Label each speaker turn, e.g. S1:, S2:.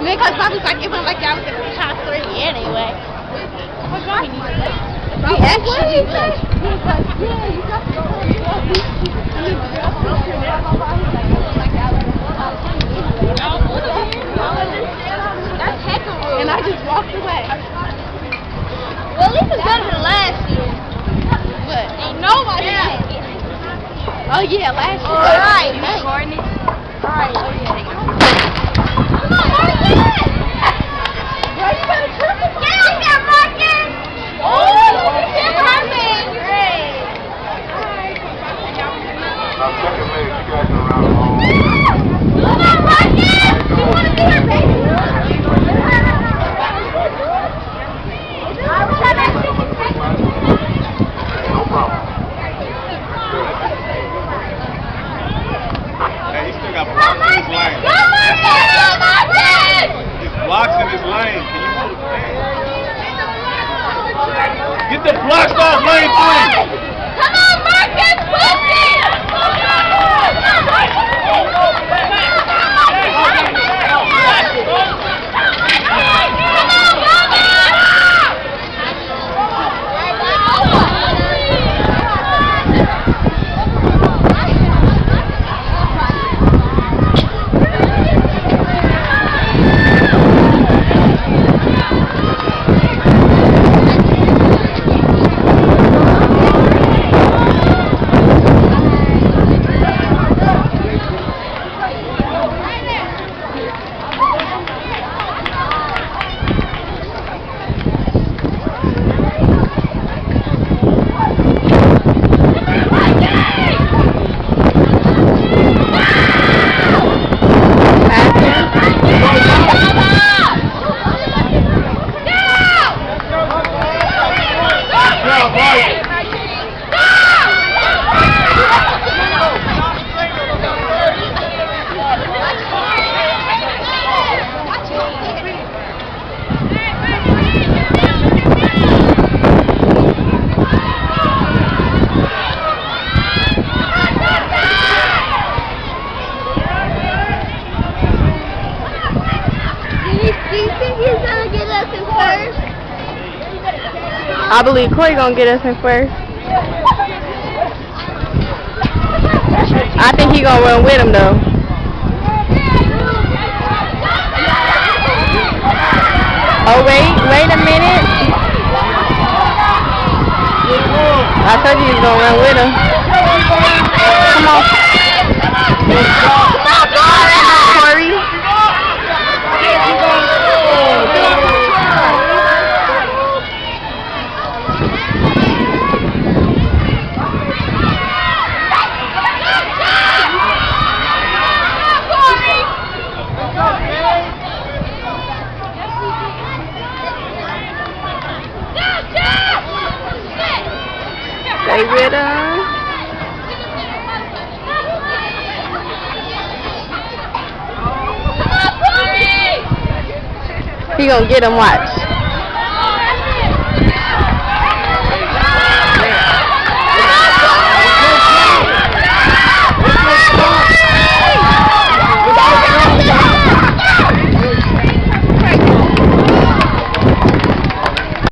S1: Because Bobby's like, it went like that was the top 3 anyway. We actually did. And I just walked away.
S2: Well, at least it's better than last year.
S1: But
S2: Ain't nobody
S1: oh yeah, last year.
S2: Alright,
S1: Hey.
S2: recording it. Alright.
S1: Come on, Marcus! Bro, you better trip him.
S2: Get up there, Marcus!
S1: Oh, look at that.
S2: Perfect. Great.
S3: Second leg, you guys are around the home.
S2: Come on, Marcus! You want to be her baby?
S3: No problem.
S4: Hey, he still got blocks in his lane.
S2: Go, Marcus! Go, Marcus!
S4: His blocks in his lane. Can you move? Get the blocks off lane 3.
S2: Come on, Marcus! Push it!
S1: I believe Corey gonna get us in first. I think he gonna run with him though. Oh wait a minute. I told you he was gonna run with him. Come on. Corey. Stay with him. He gonna get him, watch.